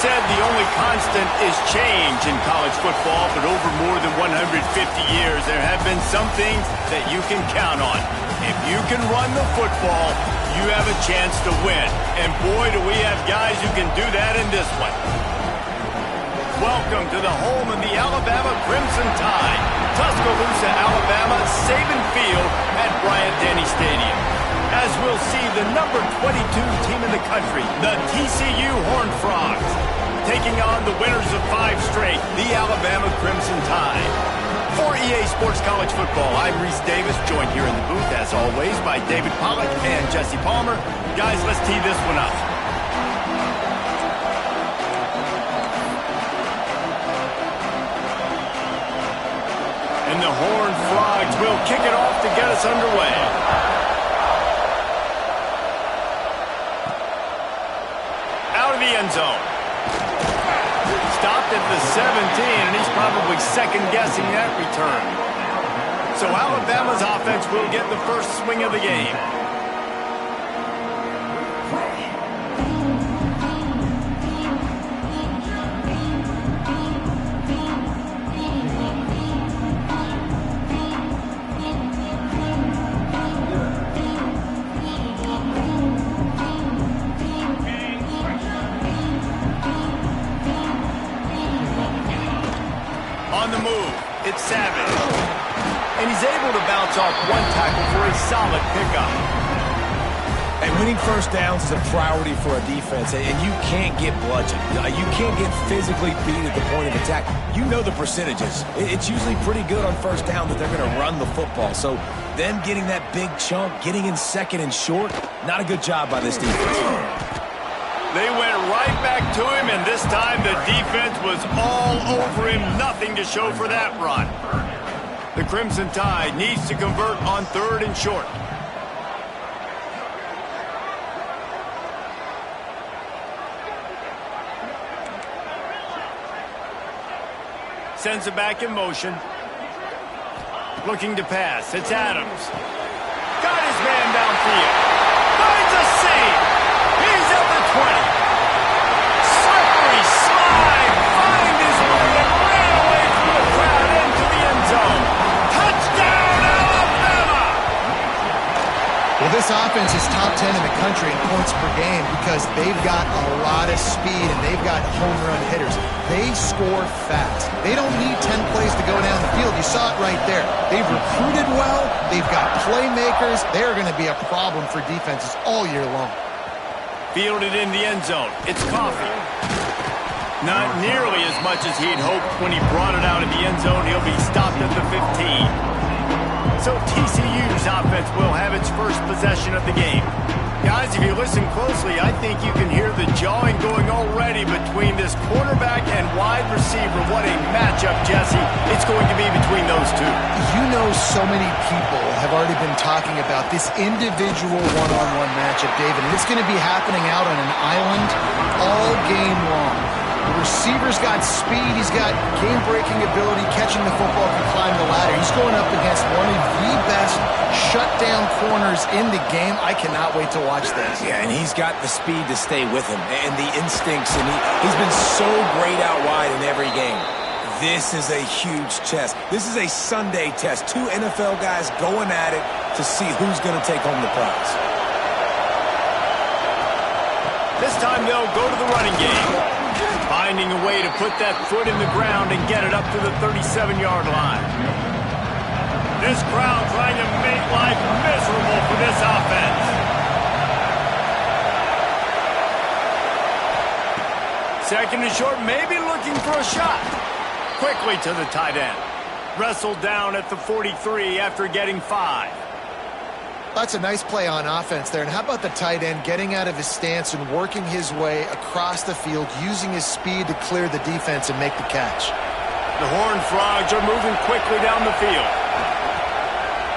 said the only constant is change in college football, but over more than 150 years, there have been some things that you can count on. If you can run the football, you have a chance to win. And boy, do we have guys who can do that in this one. Welcome to the home of the Alabama Crimson Tide. Tuscaloosa, Alabama, Saban Field at Bryant-Denny Stadium. As we'll see the number 22 team in the country, the TCU Horned Frogs, taking on the winners of 5 straight, the Alabama Crimson Tide. For EA Sports College Football, I'm Reese Davis, joined here in the booth, as always, by David Pollack and Jesse Palmer. Guys, let's tee this one up. And the Horned Frogs will kick it off to get us underway. Out of the end zone. Stopped at the 17, and he's probably second-guessing that return. So Alabama's offense will get the first swing of the game. On the move, it's Savage. And he's able to bounce off one tackle for a solid pickup. And winning first downs is a priority for a defense, and you can't get bludgeoned. You can't get physically beat at the point of attack. You know the percentages. It's usually pretty good on first down that they're going to run the football. So them getting that big chunk, getting in second and short, not a good job by this defense. They went right back to him, and this time the defense was all over him. Nothing to show for that run. The Crimson Tide needs to convert on 3rd and short. Sends it back in motion. Looking to pass. It's Adams. Got his man downfield. Finds a seam. He's at the 20. Slippery slide. Find his way and ran away from the crowd into the end zone. Touchdown, Alabama! Well, this offense is top 10 in the country in points per game because they've got a lot of speed and they've got home run hitters. They score fast. They don't need 10 plays to go down the field. You saw it right there. They've recruited well. They've got playmakers. They're going to be a problem for defenses all year long. Fielded in the end zone. It's Coffee. Not nearly as much as he'd hoped when he brought it out of the end zone. He'll be stopped at the 15. So TCU's offense will have its first possession of the game. Guys, if you listen closely, I think you can hear the jawing going already between this quarterback and wide receiver. What a matchup, Jesse, it's going to be between those two. You know, so many people have already been talking about this individual one-on-one matchup, David, and it's going to be happening out on an island all game long. The receiver's got speed, he's got game-breaking ability, catching the football, can climb the ladder. He's going up against one of the best shutdown corners in the game. I cannot wait to watch this. Yeah, and he's got the speed to stay with him and the instincts, and he's been so great out wide in every game. This is a huge test. This is a Sunday test. 2 NFL guys going at it to see who's going to take home the prize. This time they'll go to the running game. Finding a way to put that foot in the ground and get it up to the 37-yard line. This crowd trying to make life miserable for this offense. Second and short, maybe looking for a shot. Quickly to the tight end. Wrestled down at the 43 after getting 5. That's a nice play on offense there. And how about the tight end getting out of his stance and working his way across the field, using his speed to clear the defense and make the catch. The Horned Frogs are moving quickly down the field.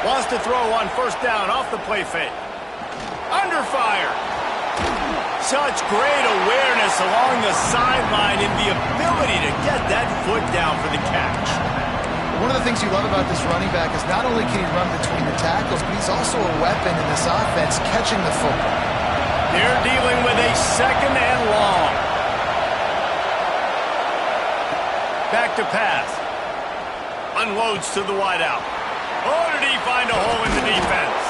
Wants to throw on first down off the play fake. Under fire. Such great awareness along the sideline and the ability to get that foot down for the catch. One of the things you love about this running back is not only can he run between the tackles, but he's also a weapon in this offense catching the football. They're dealing with a second and long. Back to pass. Unloads to the wideout. Oh, did he find a hole in the defense?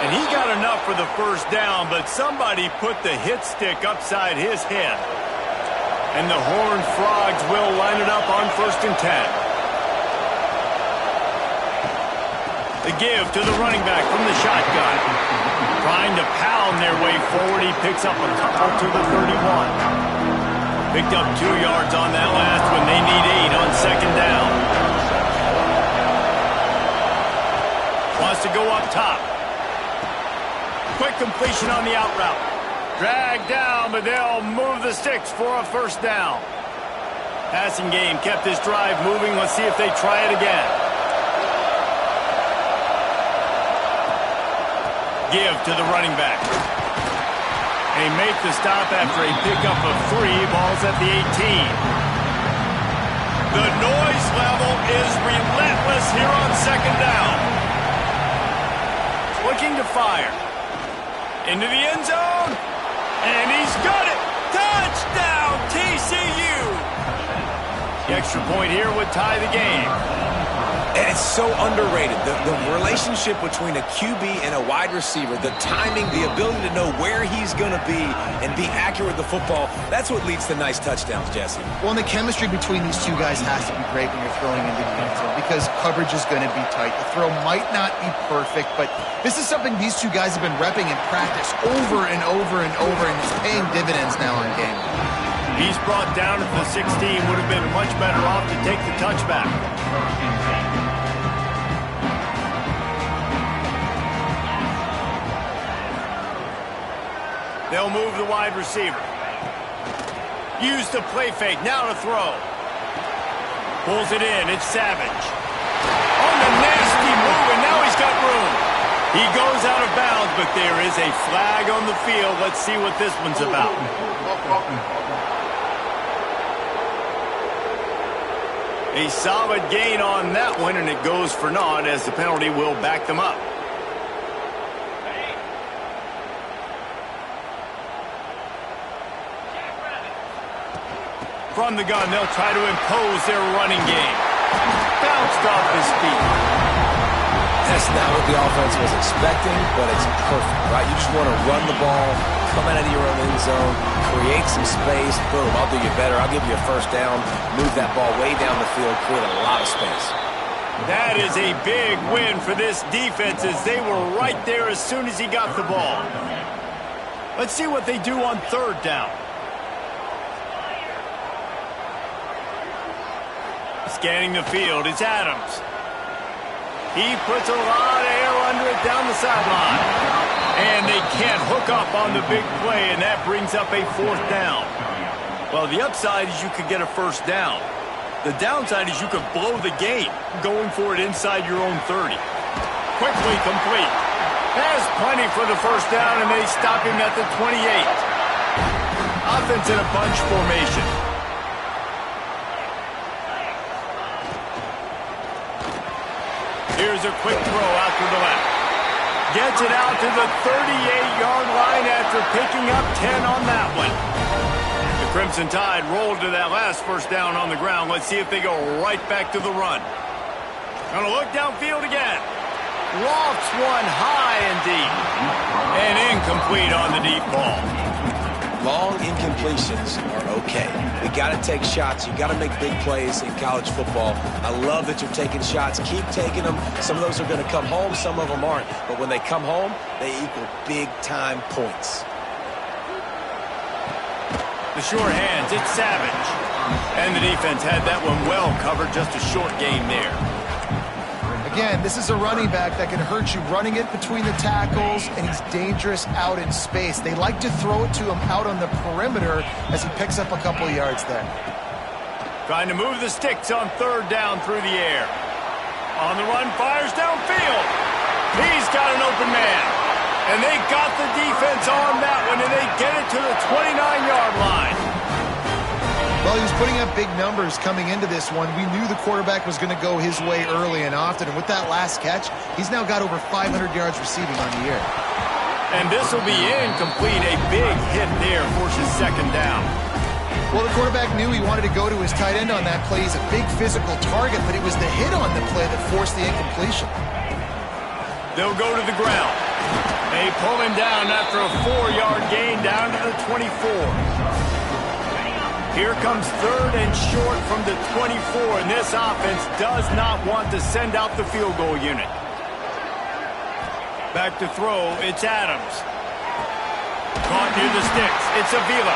And he got enough for the first down, but somebody put the hit stick upside his head. And the Horned Frogs will line it up on 1st and 10. The give to the running back from the shotgun. Trying to pound their way forward. He picks up a couple to the 31. Picked up 2 yards on that last one. They need 8 on 2nd down. Wants to go up top. Quick completion on the out route. Dragged down, but they'll move the sticks for a 1st down. Passing game kept this drive moving. Let's see if they try it again. Give to the running back. They make the stop after a pickup of 3. Ball's at the 18. The noise level is relentless here on 2nd down. Looking to fire. Into the end zone. And he's got it. Touchdown, TCU. The extra point here would tie the game. And it's so underrated. The relationship between a QB and a wide receiver, the timing, the ability to know where he's going to be and be accurate with the football, that's what leads to nice touchdowns, Jesse. Well, and the chemistry between these two guys has to be great when you're throwing into the end zone because coverage is going to be tight. The throw might not be perfect, but this is something these two guys have been repping in practice over and over and over, and it's paying dividends now in game. He's brought down at the 16. Would have been much better off to take the touchback. They'll move the wide receiver. Use the play fake. Now to throw. Pulls it in. It's Savage. On the nasty move, and now he's got room. He goes out of bounds, but there is a flag on the field. Let's see what this one's about. A solid gain on that one, and it goes for naught as the penalty will back them up. From the gun, they'll try to impose their running game. Bounced off his feet. That's not what the offense was expecting, but it's perfect, right? You just want to run the ball, come out of your own end zone, create some space, boom, I'll do you better. I'll give you a 1st down, move that ball way down the field, create a lot of space. That is a big win for this defense as they were right there as soon as he got the ball. Let's see what they do on 3rd down. Scanning the field, it's Adams. He puts a lot of air under it down the sideline. And they can't hook up on the big play, and that brings up a 4th down. Well, the upside is you could get a 1st down. The downside is you could blow the game going for it inside your own 30. Quickly complete. Has plenty for the 1st down, and they stop him at the 28. Offense in a bunch formation. Here's a quick throw out to the left. Gets it out to the 38-yard line after picking up 10 on that one. The Crimson Tide rolled to that last 1st down on the ground. Let's see if they go right back to the run. Gonna look downfield again. Lofts one high and deep. And incomplete on the deep ball. Long incompletions are okay. We got to take shots. You got to make big plays in college football. I love that you're taking shots. Keep taking them. Some of those are going to come home. Some of them aren't. But when they come home, they equal big-time points. The sure hands, it's Savage. And the defense had that one well covered. Just a short game there. Again, this is a running back that can hurt you running it between the tackles, and he's dangerous out in space. They like to throw it to him out on the perimeter as he picks up a couple of yards there. Trying to move the sticks on 3rd down through the air. On the run, fires downfield. He's got an open man. And they got the defense on that one, and they get it to the 29-yard line. Well, he was putting up big numbers coming into this one. We knew the quarterback was going to go his way early and often, and with that last catch, he's now got over 500 yards receiving on the year. And this will be incomplete. A big hit there forces 2nd down. Well, the quarterback knew he wanted to go to his tight end on that play. He's a big physical target, but it was the hit on the play that forced the incompletion. They'll go to the ground. They pull him down after a 4-yard gain down to the 24. Here comes third and short from the 24, and this offense does not want to send out the field goal unit. Back to throw, it's Adams. Caught near the sticks, it's Avila.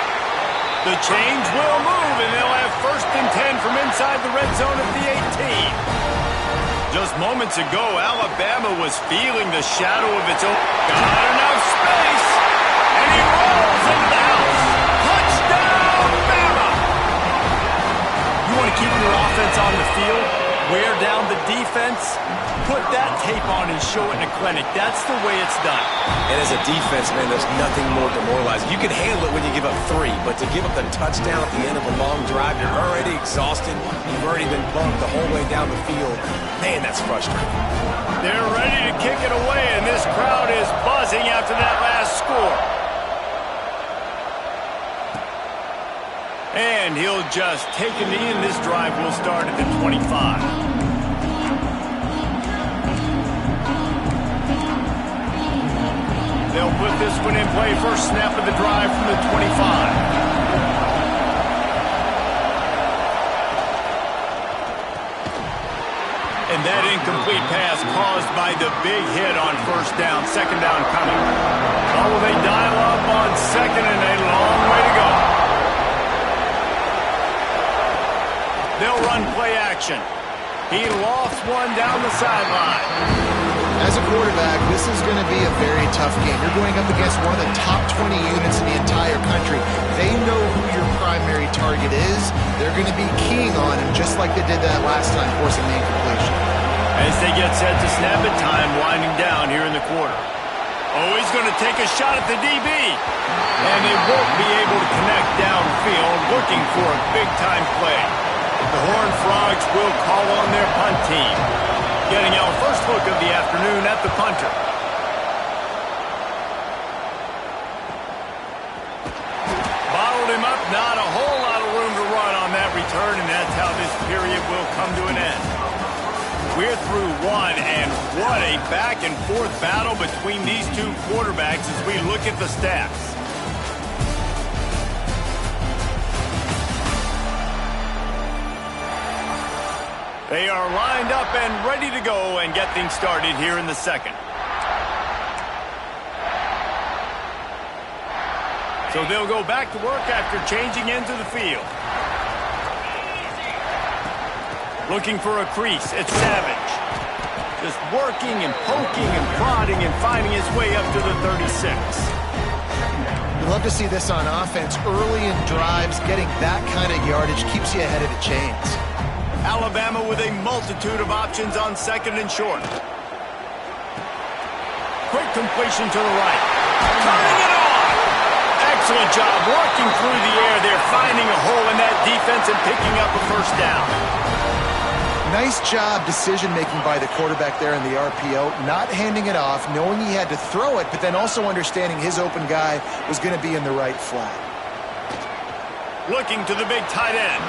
The change will move, and they'll have first and 10 from inside the red zone at the 18. Just moments ago, Alabama was feeling the shadow of its own. Got enough space, and he rolls into the house. Touchdown, Bama! You want to keep your offense on the field, wear down the defense, put that tape on and show it in a clinic. That's the way it's done. And as a defense, man, there's nothing more demoralizing. You can handle it when you give up 3, but to give up the touchdown at the end of a long drive, you're already exhausted. You've already been bumped the whole way down the field. Man, that's frustrating. They're ready to kick it away, and this crowd is buzzing after that last score. And he'll just take a knee, and this drive will start at the 25. They'll put this one in play. First snap of the drive from the 25. And that incomplete pass caused by the big hit on first down. Second down coming. Oh, will they dial up on second, and a long way to go. They'll run play action. He lofts one down the sideline. As a quarterback, this is going to be a very tough game. You're going up against one of the top 20 units in the entire country. They know who your primary target is. They're going to be keying on him, just like they did that last time, forcing the incompletion. As they get set to snap it, time winding down here in the quarter. Oh, he's going to take a shot at the DB. And they won't be able to connect downfield, looking for a big-time play. The Horned Frogs will call on their punt team. Getting our first look of the afternoon at the punter. Bottled him up, not a whole lot of room to run on that return, and that's how this period will come to an end. We're through one, and what a back-and-forth battle between these two quarterbacks as we look at the stats. They are lined up and ready to go and get things started here in the second. So they'll go back to work after changing into the field. Looking for a crease, it's Savage. Just working and poking and prodding and finding his way up to the 36. You'd love to see this on offense. Early in drives, getting that kind of yardage keeps you ahead of the chains. Alabama with a multitude of options on second and short. Quick completion to the right. Turning it on! Excellent job working through the air. They're finding a hole in that defense and picking up a first down. Nice job decision-making by the quarterback there in the RPO, not handing it off, knowing he had to throw it, but then also understanding his open guy was going to be in the right flat. Looking to the big tight end.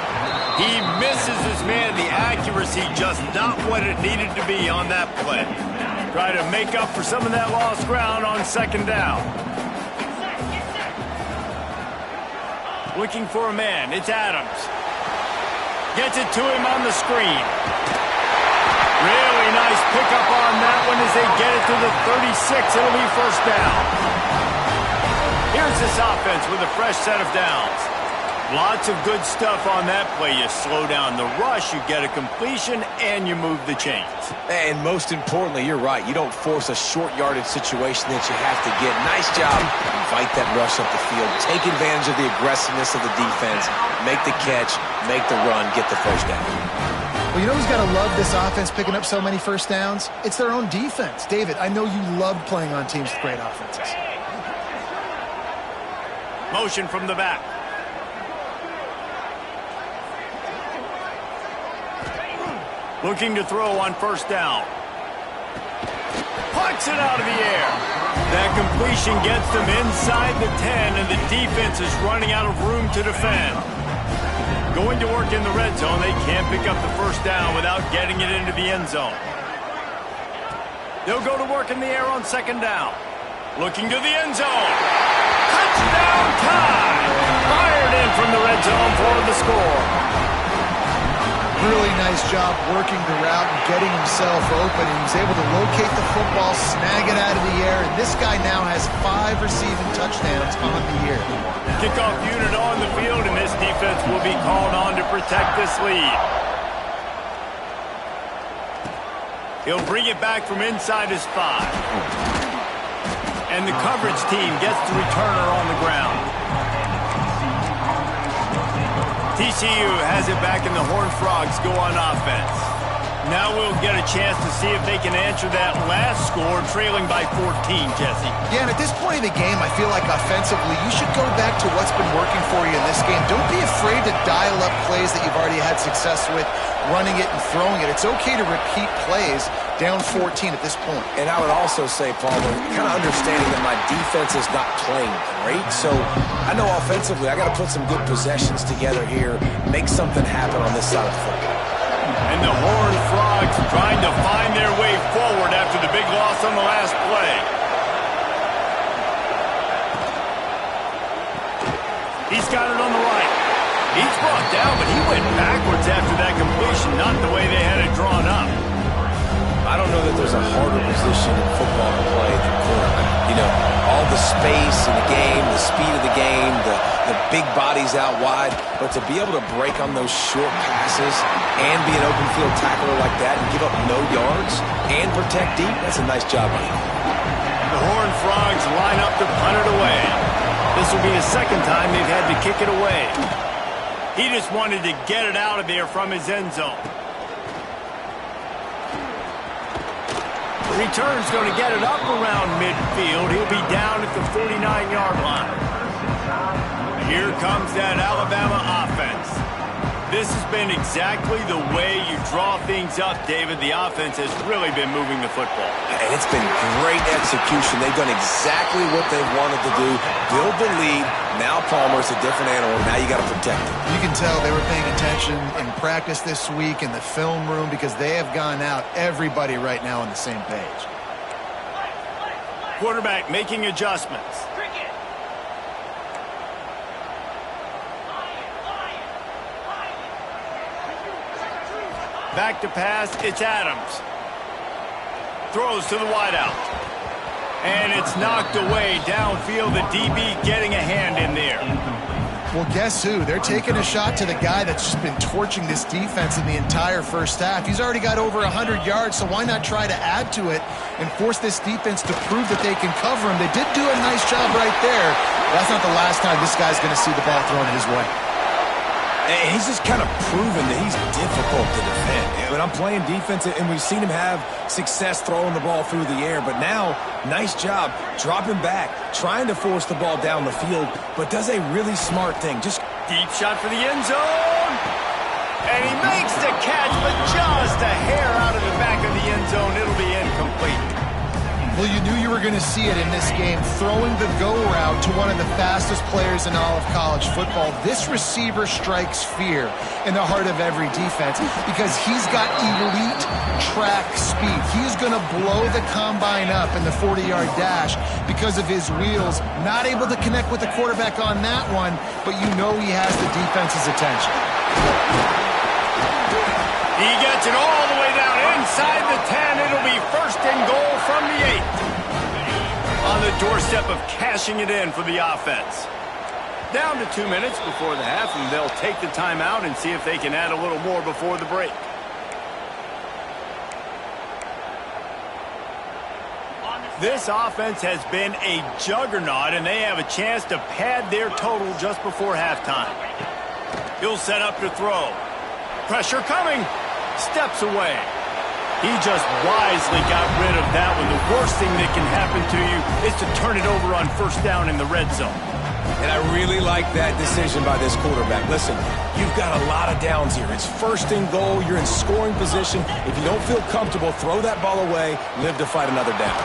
He misses his man. The accuracy just not what it needed to be on that play. Try to make up for some of that lost ground on second down. Looking for a man. It's Adams. Gets it to him on the screen. Really nice pickup on that one as they get it to the 36. It'll be first down. Here's this offense with a fresh set of downs. Lots of good stuff on that play. You slow down the rush, you get a completion, and you move the chains. And most importantly, you're right. You don't force a short yardage situation that you have to get. Nice job. Invite that rush up the field. Take advantage of the aggressiveness of the defense. Make the catch, make the run, get the first down. Well, you know who's got to love this offense picking up so many first downs? It's their own defense. David, I know you loved playing on teams with great offenses. Motion from the back. Looking to throw on first down. Pucks it out of the air. That completion gets them inside the 10, and the defense is running out of room to defend. going to work in the red zone. They can't pick up the first down without getting it into the end zone. They'll go to work in the air on second down. Looking to the end zone. Touchdown time! Fired in from the red zone for the score. Really nice job working the route and getting himself open. He was able to locate the football, snag it out of the air, and this guy now has 5 receiving touchdowns on the year. Kickoff unit on the field, and this defense will be called on to protect this lead. He'll bring it back from inside his 5. And the coverage team gets the returner on the ground. TCU has it back, and the Horned Frogs go on offense. Now we'll get a chance to see if they can answer that last score, trailing by 14, Jesse. Yeah, and at this point in the game, I feel like offensively, you should go back to what's been working for you in this game. Don't be afraid to dial up plays that you've already had success with, running it and throwing it. It's okay to repeat plays down 14 at this point. And I would also say, Palmer, kind of understanding that my defense is not playing great, so I know offensively I got to put some good possessions together here, make something happen on this side of the football. And the Horned Frogs trying to find their way forward after the big loss on the last play. He's got it on the right. He's brought down, but he went backwards after that completion, not the way they had it drawn up. I don't know that there's a harder position in football to play than quarterback. You know, all the space in the game, the speed of the game, the big bodies out wide, but to be able to break on those short passes and be an open field tackler like that and give up no yards and protect deep, that's a nice job by him. The Horned Frogs line up to punt it away. This will be the second time they've had to kick it away. He just wanted to get it out of there from his end zone. Return's going to get it up around midfield. He'll be down at the 49-yard line. Here comes that Alabama offense. This has been exactly the way you draw things up, David. The offense has really been moving the football. And it's been great execution. They've done exactly what they've wanted to do. Build the lead. Now Palmer's a different animal. Now you got to protect him. You can tell they were paying attention in practice this week in the film room because they have gone out, everybody right now on the same page. Quarterback making adjustments. Back to pass, it's Adams. Throws to the wideout. And it's knocked away downfield. The DB getting a hand in there. Well, guess who? They're taking a shot to the guy that's just been torching this defense in the entire first half. He's already got over 100 yards, so why not try to add to it and force this defense to prove that they can cover him? They did do a nice job right there. That's not the last time this guy's going to see the ball thrown his way. And he's just kind of proven that he's difficult to defend. When I'm playing defense, and we've seen him have success throwing the ball through the air, but now, nice job dropping back, trying to force the ball down the field, but does a really smart thing. Just deep shot for the end zone. And he makes the catch, but just a hair out of the back of the end zone. It'll be incomplete. Well, you knew you were going to see it in this game, throwing the go route to one of the fastest players in all of college football. This receiver strikes fear in the heart of every defense because he's got elite track speed. He's going to blow the combine up in the 40-yard dash because of his wheels. Not able to connect with the quarterback on that one, but you know he has the defense's attention. He gets it all the way down inside the 10. It'll be first and goal from the 8. On the doorstep of cashing it in for the offense. Down to 2 minutes before the half, and they'll take the timeout and see if they can add a little more before the break. This offense has been a juggernaut, and they have a chance to pad their total just before halftime. He'll set up to throw. Pressure coming. Steps away. He just wisely got rid of that one. The worst thing that can happen to you is to turn it over on first down in the red zone. And I really like that decision by this quarterback. Listen, you've got a lot of downs here. It's first and goal. You're in scoring position. If you don't feel comfortable, throw that ball away. Live to fight another down.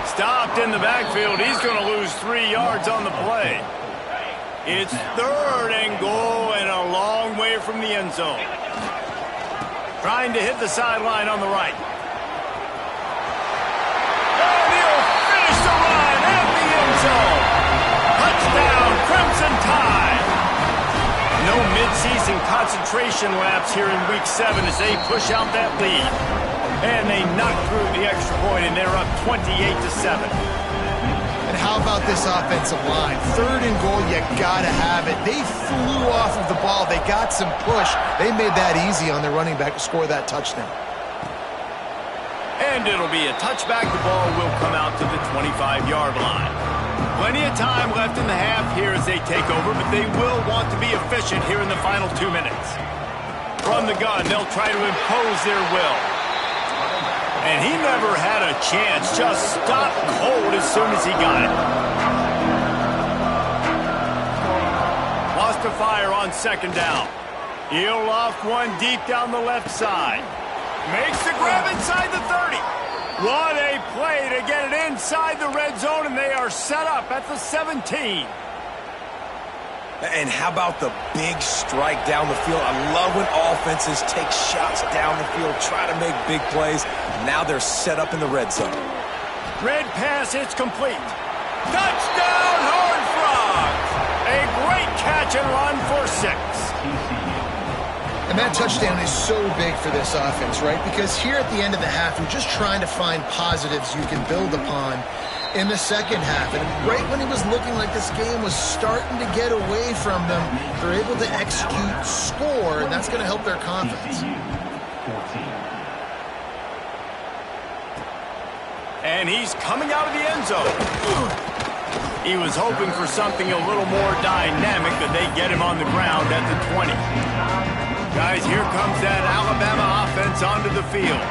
Stopped in the backfield. He's going to lose 3 yards on the play. It's 3rd and goal and a long way from the end zone. Trying to hit the sideline on the right. And he'll finish the run at the end zone. Touchdown, Crimson Tide. No midseason concentration laps here in Week 7 as they push out that lead. And they knock through the extra point, and they're up 28-7. And how about this offensive line? 3rd and goal, you gotta have it. They flew off of the ball. They got some push. They made that easy on their running back to score that touchdown. And it'll be a touchback. The ball will come out to the 25-yard line. Plenty of time left in the half here as they take over, but they will want to be efficient here in the final 2 minutes. From the gun, they'll try to impose their will. And he never had a chance. Just stopped cold as soon as he got it. Lost to fire on 2nd down. He'll loft one deep down the left side. Makes the grab inside the 30. What a play to get it inside the red zone, and they are set up at the 17. And how about the big strike down the field? I love when offenses take shots down the field, try to make big plays. Now they're set up in the red zone. Red pass, it's complete. Touchdown, Horned Frogs! A great catch and run for 6. And that touchdown is so big for this offense, right? Because here at the end of the half, you're just trying to find positives you can build upon in the second half. And right when it was looking like this game was starting to get away from them, they're able to execute, score, and that's going to help their confidence. And he's coming out of the end zone. He was hoping for something a little more dynamic, but they get him on the ground at the 20. Guys, here comes that Alabama offense onto the field.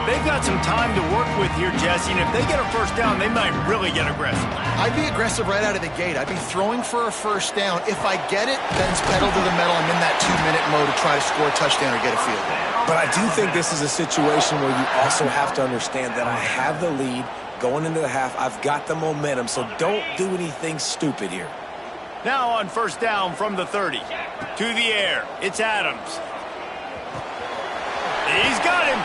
They've got some time to work with here, Jesse, and if they get a first down, they might really get aggressive. I'd be aggressive right out of the gate. I'd be throwing for a first down. If I get it, then it's pedal to the metal. I'm in that 2-minute mode to try to score a touchdown or get a field goal. But I do think this is a situation where you also have to understand that I have the lead going into the half. I've got the momentum, so don't do anything stupid here. Now on first down from the 30. To the air. It's Adams. He's got him.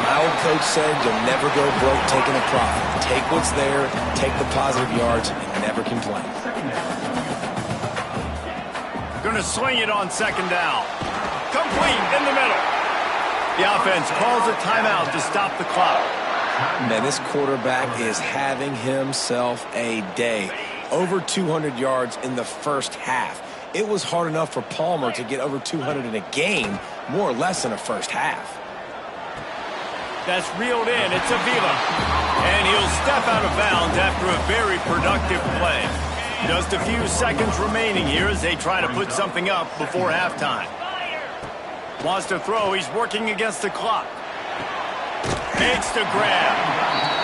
My old coach said you'll never go broke taking a profit. Take what's there, take the positive yards, and never complain. Gonna swing it on 2nd down. Complete in the middle. The offense calls a timeout to stop the clock. Man, this quarterback is having himself a day. Over 200 yards in the first half. It was hard enough for Palmer to get over 200 in a game, more or less in a first half. That's reeled in. It's Avila. And he'll step out of bounds after a very productive play. Just a few seconds remaining here as they try to put something up before halftime. Wants to throw. He's working against the clock. Makes the grab.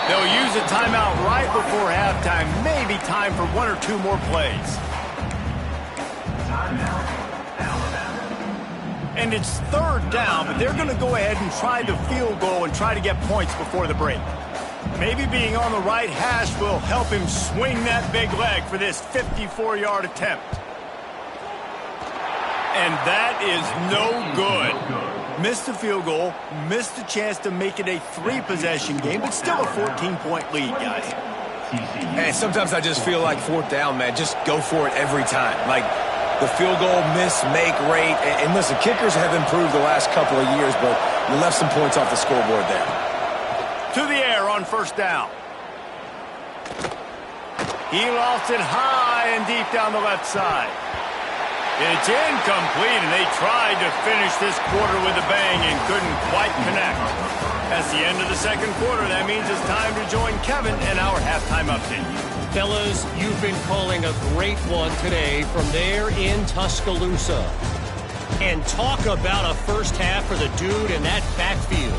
They'll use a timeout right before halftime. Maybe time for 1 or 2 more plays. And it's 3rd down, but they're going to go ahead and try the field goal and try to get points before the break. Maybe being on the right hash will help him swing that big leg for this 54-yard attempt. And that is no good. Missed the field goal, missed the chance to make it a 3-possession game, but still a 14-point lead, guys. And sometimes I just feel like 4th down, man, just go for it every time. Like the field goal miss-make rate. And listen, kickers have improved the last couple of years, but you left some points off the scoreboard there. To the air on first down. He lofts it high and deep down the left side. It's incomplete, and they tried to finish this quarter with a bang and couldn't quite connect. That's the end of the second quarter. That means it's time to join Kevin in our halftime update. Fellas, you've been calling a great one today from there in Tuscaloosa. And talk about a first half for the dude in that backfield.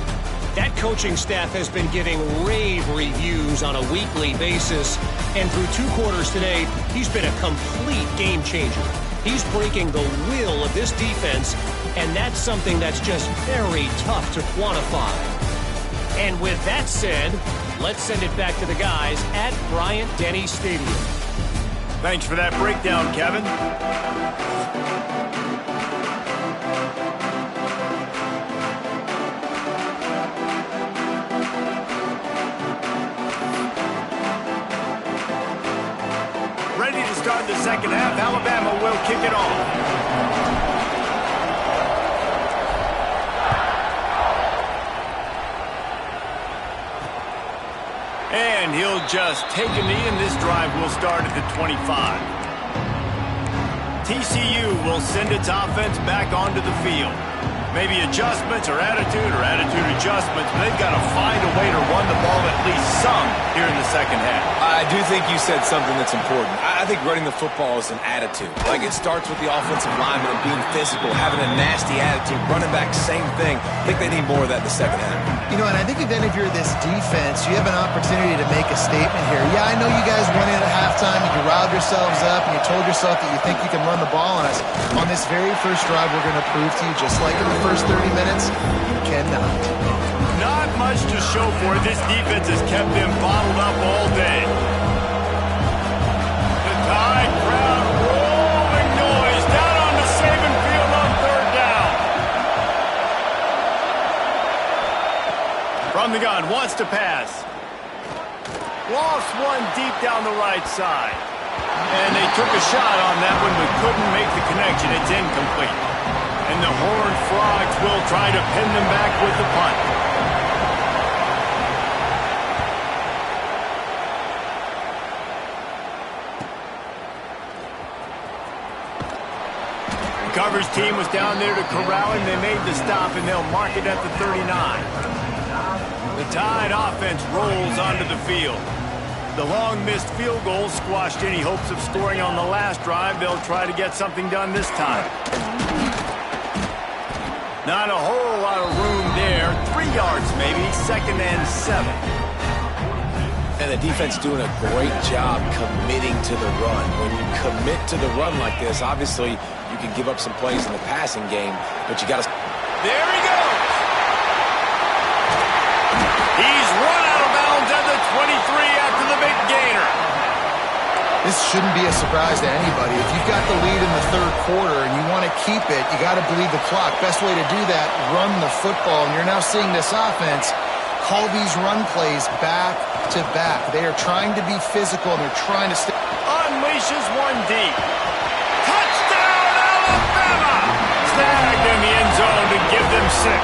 That coaching staff has been giving rave reviews on a weekly basis. And through 2 quarters today, he's been a complete game changer. He's breaking the will of this defense, and that's something that's just very tough to quantify. And with that said, let's send it back to the guys at Bryant-Denny Stadium. Thanks for that breakdown, Kevin. Ready to start the second half. Alabama will kick it off. And he'll just take a knee, and this drive will start at the 25. TCU will send its offense back onto the field. Maybe adjustments or attitude adjustments, but they've got to find a way to run the ball at least some here in the second half. I do think you said something that's important. I think running the football is an attitude. Like, it starts with the offensive lineman and being physical, having a nasty attitude. Running back, same thing. I think they need more of that in the second half. You know, and I think even if you're this defense, you have an opportunity to make a statement here. Yeah, I know you guys went in at halftime and you riled yourselves up and you told yourself that you think you can run the ball on us. On this very first drive, we're going to prove to you, just like in the first 30 minutes, you cannot. Not much to show for it. This defense has kept them bottled up all day. The Tide crowd rolling noise down on the Saban field on third down. From the gun, wants to pass. Lost one deep down the right side. And they took a shot on that one, but couldn't make the connection. It's incomplete. And the Horned Frogs will try to pin them back with the punt. The coverage team was down there to corral him. They made the stop, and they'll mark it at the 39. The Tide offense rolls onto the field. The long missed field goal squashed any hopes of scoring on the last drive. They'll try to get something done this time. Not a whole lot of room there. 3 yards maybe, 2nd and 7. And the defense doing a great job committing to the run. When you commit to the run like this, obviously you can give up some plays in the passing game, but you got to... There he goes! He's run out of bounds at the 23 after the big gainer. This shouldn't be a surprise to anybody. If you've got the lead in the third quarter and you want to keep it, you got to bleed the clock. Best way to do that, run the football. And you're now seeing this offense call these run plays back to back. They are trying to be physical, and they're trying to stay. Unleashes one deep. Touchdown, Alabama! Snagged in the end zone to give them 6.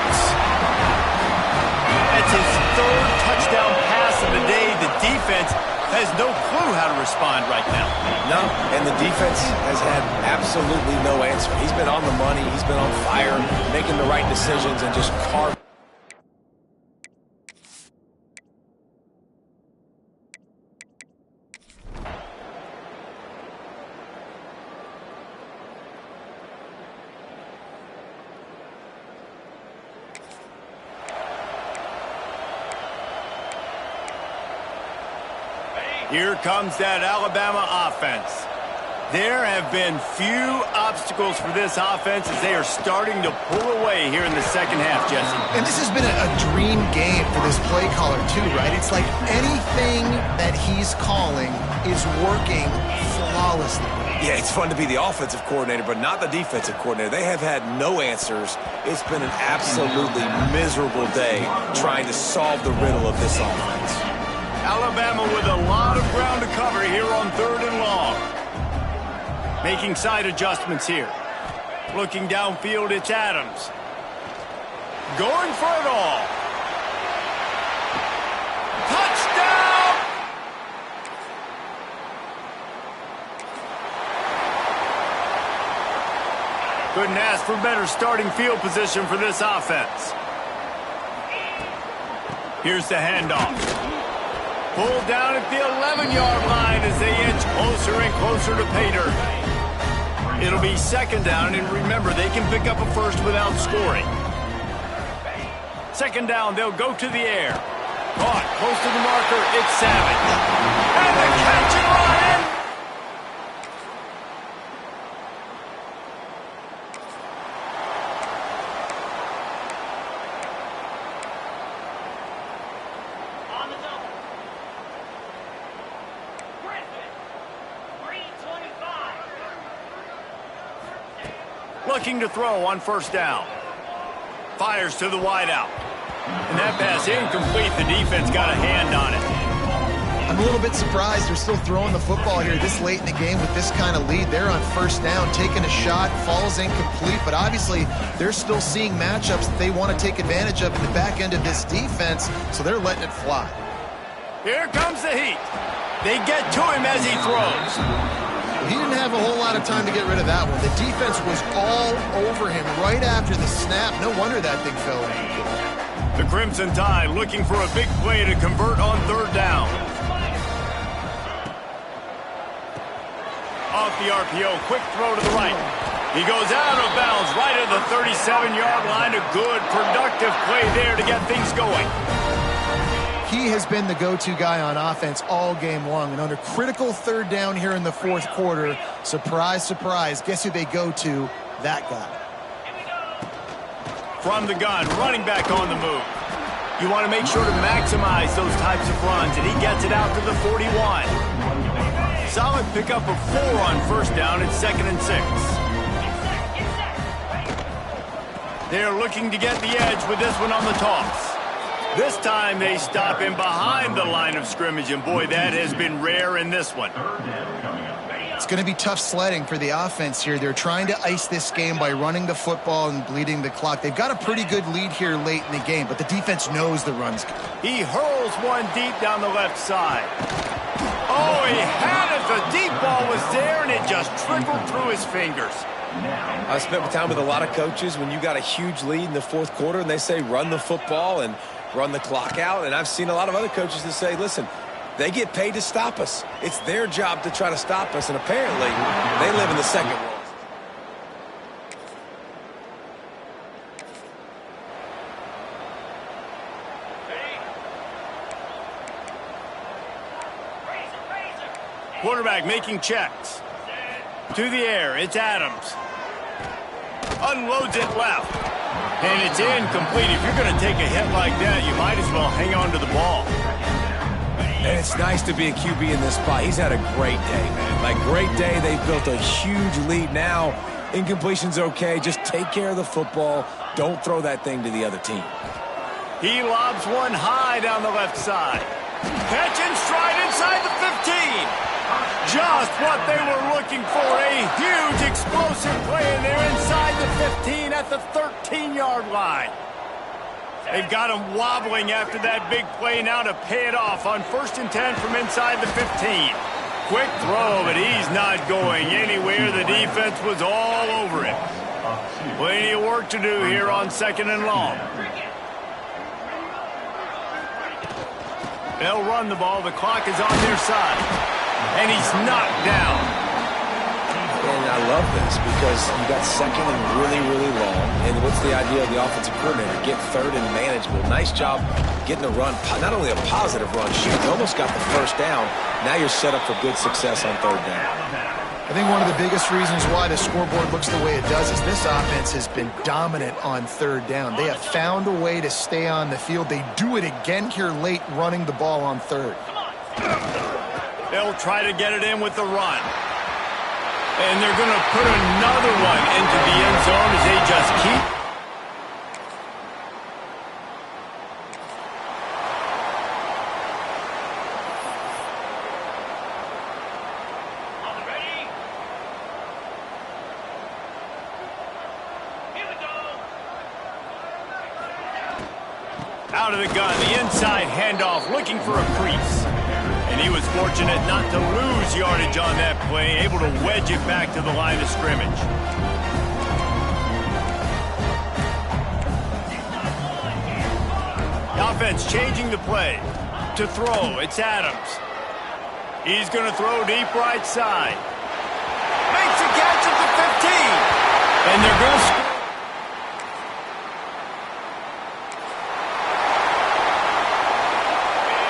That's his 3rd touchdown pass of the day. The defense has no clue how to respond right now. No, and the defense has had absolutely no answer. He's been on the money. He's been on fire, making the right decisions, and just carving. Here comes that Alabama offense. There have been few obstacles for this offense as they are starting to pull away here in the second half, Jesse. And this has been a dream game for this play caller too, right? It's like anything that he's calling is working flawlessly. Yeah, it's fun to be the offensive coordinator, but not the defensive coordinator. They have had no answers. It's been an absolutely miserable day trying to solve the riddle of this offense. Alabama with a lot of ground to cover here on 3rd and long. Making side adjustments here. Looking downfield, it's Adams. Going for it all. Touchdown! Couldn't ask for better starting field position for this offense. Here's the handoff. Pulled down at the 11-yard line as they inch closer and closer to pay dirt. It'll be 2nd down, and remember, they can pick up a first without scoring. 2nd down, they'll go to the air. Caught close to the marker, it's Savage. And the catch and run! looking to throw on first down. Fires to the wideout. And that pass incomplete. The defense got a hand on it. I'm a little bit surprised they're still throwing the football here this late in the game with this kind of lead. They're on first down, taking a shot, falls incomplete, but obviously they're still seeing matchups that they want to take advantage of in the back end of this defense, so they're letting it fly. Here comes the heat. They get to him as he throws. He didn't have a whole lot of time to get rid of that one. The defense was all over him right after the snap. No wonder that thing fell in. The Crimson Tide looking for a big play to convert on third down. Off the RPO, quick throw to the right. He goes out of bounds right at the 37-yard line. A good, productive play there to get things going. He has been the go-to guy on offense all game long. And under critical third down here in the fourth quarter, surprise, surprise, guess who they go to? That guy. From the gun, running back on the move. You want to make sure to maximize those types of runs, and he gets it out to the 41. Solid pickup of 4 on first down at 2nd and 6. They're looking to get the edge with this one on the toss. This time they stop him behind the line of scrimmage, and boy, that has been rare in this one. It's going to be tough sledding for the offense here. They're trying to ice this game by running the football and bleeding the clock. They've got a pretty good lead here late in the game, but the defense knows the run's good. He hurls one deep down the left side. Oh, he had it. The deep ball was there, and it just trickled through his fingers. I spent time with a lot of coaches when you got a huge lead in the fourth quarter, and they say run the football and run the clock out. And I've seen a lot of other coaches that say, listen, they get paid to stop us. It's their job to try to stop us, and apparently they live in the second world. Quarterback making checks. To the air, it's Adams. Unloads it left. And it's incomplete. If you're going to take a hit like that, you might as well hang on to the ball. And it's nice to be a QB in this spot. He's had a great day, man. Like, great day. They've built a huge lead now. Incompletion's okay. Just take care of the football. Don't throw that thing to the other team. He lobs one high down the left side. Catch and stride inside the 15. Just what they were looking for. A huge explosive play, and they're inside the 15 at the 13-yard line. They've got him wobbling after that big play now to pay it off on 1st and 10 from inside the 15. Quick throw, but he's not going anywhere. The defense was all over him. Plenty of work to do here on 2nd and long. They'll run the ball. The clock is on their side. And he's knocked down. And I love this because you got 2nd and really, really long. And what's the idea of the offensive coordinator? Get 3rd and manageable. Nice job getting a run. Not only a positive run, shoot, you almost got the first down. Now you're set up for good success on 3rd down. I think one of the biggest reasons why the scoreboard looks the way it does is this offense has been dominant on 3rd down. They have found a way to stay on the field. They do it again here late, running the ball on 3rd. They'll try to get it in with the run. And they're going to put another one into the end zone as they just keep. Out of the gun, the inside handoff, looking for a crease. And he was fortunate not to lose yardage on that play, able to wedge it back to the line of scrimmage. The offense changing the play. To throw, it's Adams. He's going to throw deep right side. Makes a catch at the 15. And they're going to score.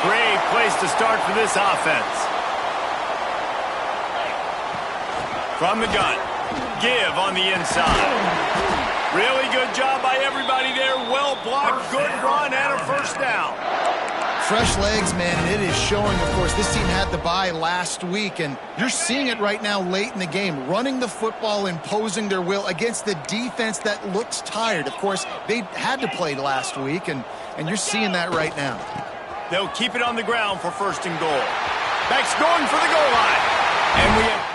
Great place to start for this offense. From the gun, give on the inside. Really good job by everybody there. Well blocked, good run, and a first down. Fresh legs, man, and it is showing, of course. This team had the bye last week, and you're seeing it right now late in the game, running the football, imposing their will against the defense that looks tired. Of course, they had to play last week, and you're seeing that right now. They'll keep it on the ground for 1st and goal. Beck's going for the goal line. And we have...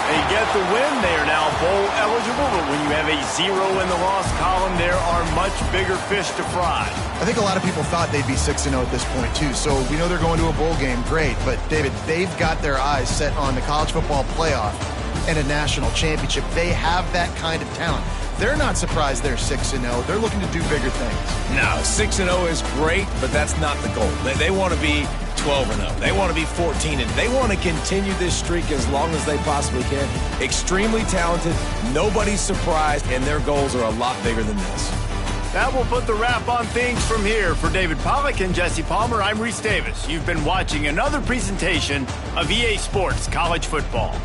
They get the win. They are now bowl eligible, but when you have a 0 in the loss column, there are much bigger fish to fry. I think a lot of people thought they'd be 6-0 at this point, too. So we know they're going to a bowl game. Great. But, David, they've got their eyes set on the college football playoff and a national championship. They have that kind of talent. They're not surprised they're 6-0. They're looking to do bigger things. No, 6-0 is great, but that's not the goal. They want to be 12-0. They want to be 14-0. They want to continue this streak as long as they possibly can. Extremely talented. Nobody's surprised, and their goals are a lot bigger than this. That will put the wrap on things from here. For David Pollack and Jesse Palmer, I'm Reese Davis. You've been watching another presentation of EA Sports College Football.